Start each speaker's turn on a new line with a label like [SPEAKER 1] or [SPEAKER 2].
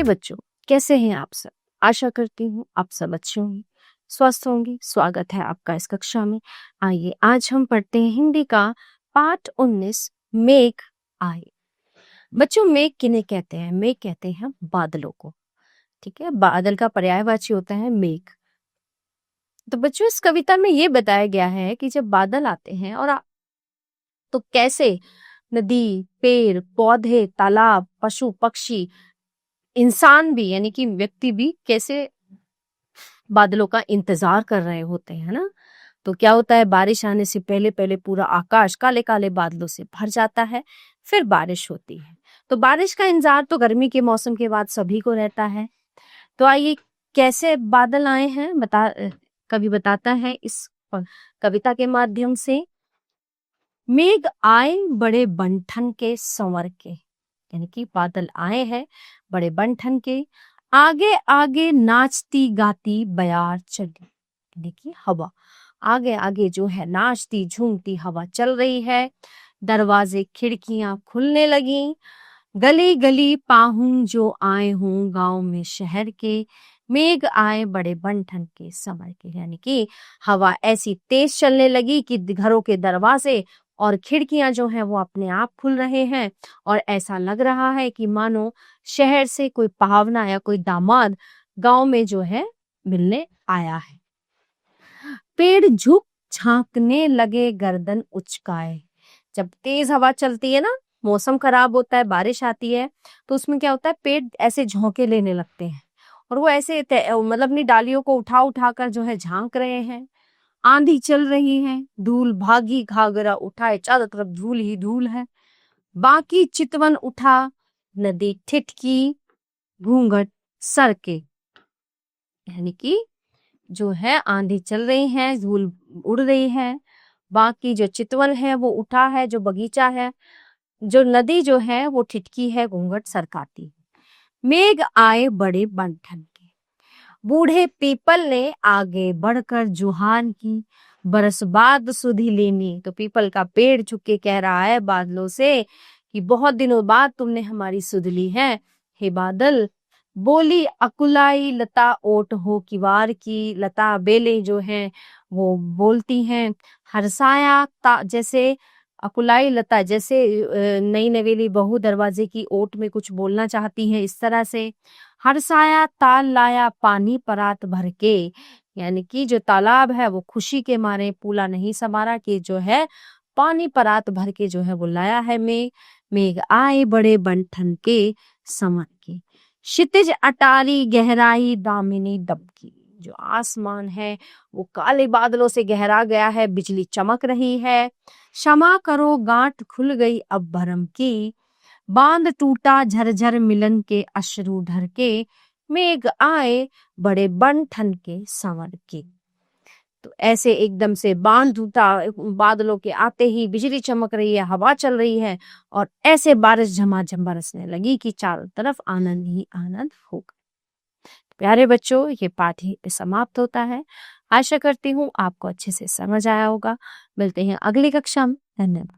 [SPEAKER 1] प्यारे बच्चों, कैसे हैं आप सब? आशा करती हूँ आप सब अच्छे होंगे, स्वस्थ होंगे। स्वागत है आपका इस कक्षा में। आइए आज हम पढ़ते हैं हिंदी का पाठ 19 मेघ आए। बच्चों, मेघ किन्हें कहते हैं? मेघ कहते हैं बादलों को। ठीक है, बादल का पर्यायवाची होता है मेघ। तो बच्चों, इस कविता में ये बताया गया है कि जब बादल आते हैं तो कैसे नदी, पेड़, पौधे, तालाब, पशु, पक्षी, इंसान भी यानी कि व्यक्ति भी कैसे बादलों का इंतजार कर रहे होते हैं ना। तो क्या होता है, बारिश आने से पहले पहले पूरा आकाश काले काले बादलों से भर जाता है, फिर बारिश होती है। तो बारिश का इंतजार तो गर्मी के मौसम के बाद सभी को रहता है। तो आइए कैसे बादल आए हैं कवि बताता है इस कविता के माध्यम से। मेघ आए बड़े बंठन के संवर के, यानी कि बादल आए हैं बड़े बंठन के, आगे आगे नाचती गाती बयार चली, यानी कि हवा आगे आगे जो है नाचती झूमती हवा चल रही है। दरवाजे खिड़कियां खुलने लगी, गली गली पाहुन जो आए हों गांव में शहर के, मेघ आए बड़े बंठन के संवर के, यानी कि हवा ऐसी तेज चलने लगी कि घरों के दरवाजे और खिड़कियां जो हैं वो अपने आप खुल रहे हैं और ऐसा लग रहा है कि मानो शहर से कोई पावना या कोई दामाद गांव में जो है मिलने आया है। पेड़ झुक झांकने लगे गर्दन उचकाए। जब तेज हवा चलती है ना, मौसम खराब होता है, बारिश आती है, तो उसमें क्या होता है, पेड़ ऐसे झोंके लेने लगते हैं और वो ऐसे मतलब अपनी डालियों को उठा उठा कर जो है झांक रहे हैं। आंधी चल रही है, धूल भागी घाघरा उठाए, चारों तरफ धूल ही धूल है। बाकी चितवन उठा, नदी ठिठकी, घूंघट सर के, यानी कि जो है आंधी चल रही है, धूल उड़ रही है, बाकी जो चितवन है वो उठा है, जो बगीचा है, जो नदी जो है वो ठिठकी है, घूंघट सरकाती। मेघ आए बड़े बंठन के, बूढ़े पीपल ने आगे बढ़कर जुहान की, बरस बाद सुधि लेनी। तो पीपल का पेड़ झुक के कह रहा है बादलों से कि बहुत दिनों बाद तुमने हमारी सुध ली है हे बादल। बोली अकुलाई लता ओट हो किवार की, लता बेलें जो हैं वो बोलती हैं। हरसाया जैसे अकुलाई लता, जैसे नई नवेली बहू दरवाजे की ओट में कुछ बोलना चाहती है, इस तरह से। हरसाया ताल लाया पानी परात भर के, यानी कि जो तालाब है वो खुशी के मारे पूला नहीं समारा कि जो है पानी परात भर के जो है वो लाया है मेघ। मेघ आए बड़े बंठन के संवर के, क्षितिज अटारी गहराई दामिनी दबकी। जो आसमान है वो काले बादलों से गहरा गया है, बिजली चमक रही है। क्षमा करो गांठ खुल गई अब भरम की, बांध टूटा झरझर मिलन के अश्रु ढर के, मेघ आए बड़े बंठन के संवर के। तो ऐसे एकदम से बांध टूटा, बादलों के आते ही बिजली चमक रही है, हवा चल रही है और ऐसे बारिश झमाझम बरसने लगी कि चारों तरफ आनंद ही आनंद होगा। प्यारे बच्चों, ये पाठ यहीं पे समाप्त होता है। आशा करती हूँ आपको अच्छे से समझ आया होगा। मिलते हैं अगली कक्षा में। धन्यवाद।